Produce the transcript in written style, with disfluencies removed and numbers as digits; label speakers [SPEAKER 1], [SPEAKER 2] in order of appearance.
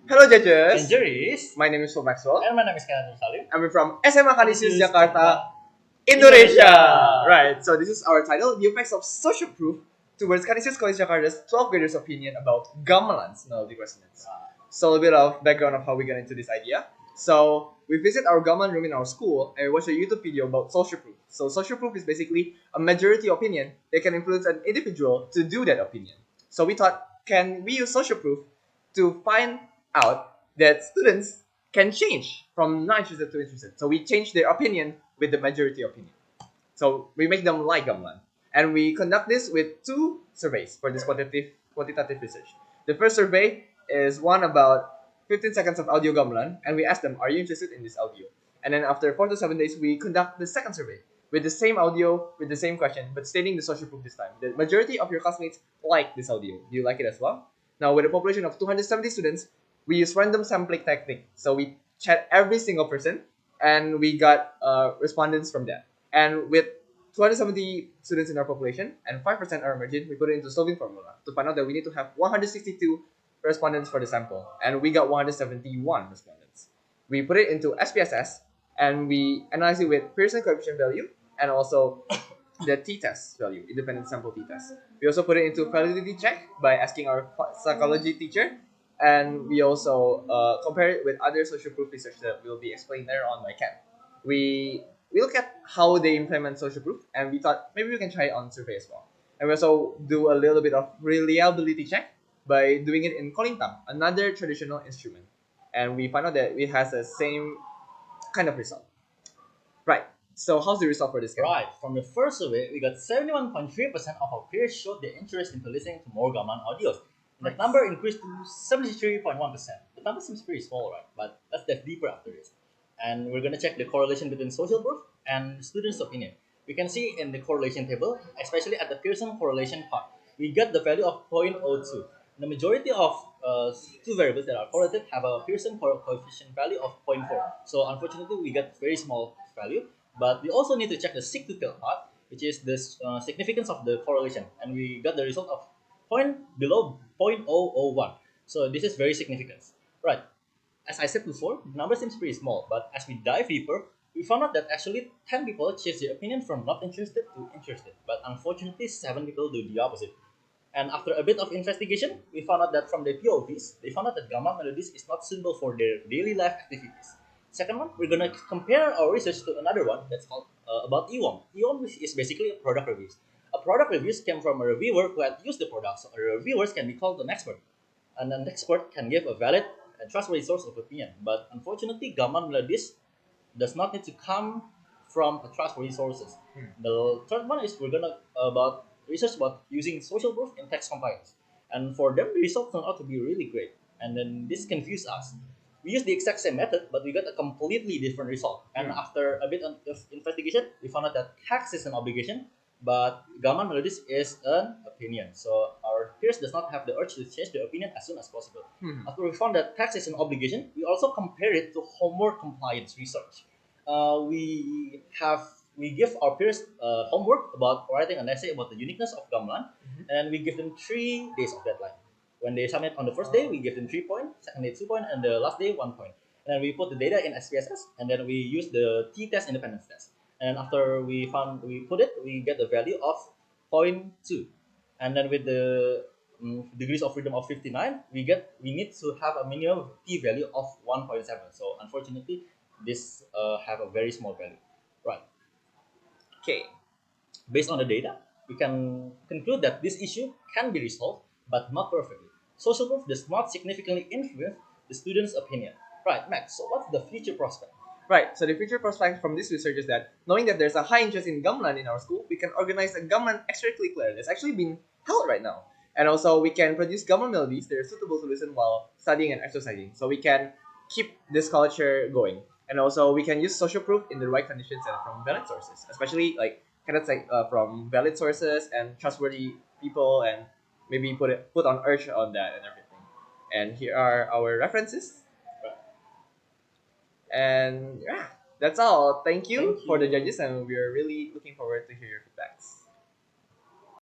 [SPEAKER 1] Hello judges,
[SPEAKER 2] Juris.
[SPEAKER 1] my name is Maxwell
[SPEAKER 2] And my name is Canisius.
[SPEAKER 1] and we're from SMA Canisius
[SPEAKER 2] Canisius
[SPEAKER 1] Jakarta,
[SPEAKER 2] Indonesia.
[SPEAKER 1] Indonesia. Right, so this is our title, The Effects of Social Proof towards Canisius College Jakarta's 12th graders' opinion about Gamelan's melodic resonance. So a bit of background of how we got into this idea. So we visit our Gamelan room in our school and we watch a YouTube video about social proof. So social proof is basically a majority opinion that can influence an individual to do that opinion. So we thought, can we use social proof to find out that students can change from not interested to interested. So we change their opinion with the majority opinion. So we make them like Gamelan. And we conduct this with two surveys for this quantitative research. The first survey is one about 15 seconds of audio Gamelan, and we ask them, are you interested in this audio? And then after 4 to 7 days, we conduct the second survey with the same audio, with the same question, but stating the social proof this time. The majority of your classmates like this audio. Do you like it as well? Now, with a population of 270 students, we use random sampling technique. So we chat every single person, and we got respondents from that. And with 270 students in our population and 5% are emerging, we put it into solving formula to find out that we need to have 162 respondents for the sample, and we got 171 respondents. We put it into SPSS, and we analyze it with Pearson coefficient value and also the t-test value, independent sample t-test. We also put it into validity check by asking our psychology teacher, and we also compare it with other social proof research that will be explained later on by Ken. We look at how they implement social proof, and we thought maybe we can try it on survey as well. And we also do a little bit of reliability check by doing it in kolintang, another traditional instrument, and we found out that it has the same kind of result. Right. So how's the result for this guy?
[SPEAKER 2] Right, from the first survey, we got 71.3% of our peers showed their interest into listening to more Gamelan audios. And that number increased to 73.1%. The number seems pretty small, right? But let's dive deeper after this. And we're going to check the correlation between social proof and students' opinion. We can see in the correlation table, especially at the Pearson correlation part, we get the value of 0.02. The majority of two variables that are correlated have a Pearson coefficient value of 0.4. So unfortunately, we get very small value. But we also need to check the seek to tell part, which is the significance of the correlation, and we got the result of below 0.001. So this is very significant, right? As I said before, the number seems pretty small, but as we dive deeper, we found out that actually 10 people changed their opinion from not interested to interested, but unfortunately 7 people do the opposite. And after a bit of investigation, we found out that from the POVs, they found out that Gamelan melodies is not suitable for their daily life activities. Second one, we're gonna compare our research to another one that's called about EWOM. EWOM is basically a product reviews. A product reviews came from a reviewer who had used the product, so reviewers can be called an expert, and an expert can give a valid and trustworthy source of opinion. But unfortunately, Gamelan melodies does not need to come from a trustworthy sources. The third one is we're gonna about research about using social proof in text compliance, and for them the results turned out to be really great. And then this confused us. We used the exact same method, but we got a completely different result. And after a bit of investigation, we found out that tax is an obligation, but Gamelan melodies is an opinion. So our peers does not have the urge to change their opinion as soon as possible. After we found that tax is an obligation, we also compare it to homework compliance research. We give our peers homework about writing an essay about the uniqueness of Gamelan, and we give them 3 days of deadline. When they submit on the first day, we give them 3 points, second day 2 points, and the last day 1 point. And then we put the data in SPSS, and then we use the t-test independence test. And after we put it, we get the value of 0.2. And then with the degrees of freedom of 59, we need to have a minimum p-value of 1.7. So unfortunately, this have a very small value. Right.
[SPEAKER 1] Okay.
[SPEAKER 2] Based on the data, we can conclude that this issue can be resolved, but not perfectly. Social proof does not significantly influence the student's opinion. Right, Max, so what's the future prospect?
[SPEAKER 1] Right, so the future prospect from this research is that knowing that there's a high interest in Gamelan in our school, we can organize a Gamelan extracurricular that's actually being held right now. And also, we can produce Gamelan melodies that are suitable to listen while studying and exercising. So we can keep this culture going. And also, we can use social proof in the right conditions and from valid sources, especially like from valid sources and trustworthy people, and maybe put on urge on that and everything. And here are our references. And yeah, that's all. Thank you
[SPEAKER 2] Thank
[SPEAKER 1] for the
[SPEAKER 2] you.
[SPEAKER 1] judges, and we are really looking forward to hear your feedbacks.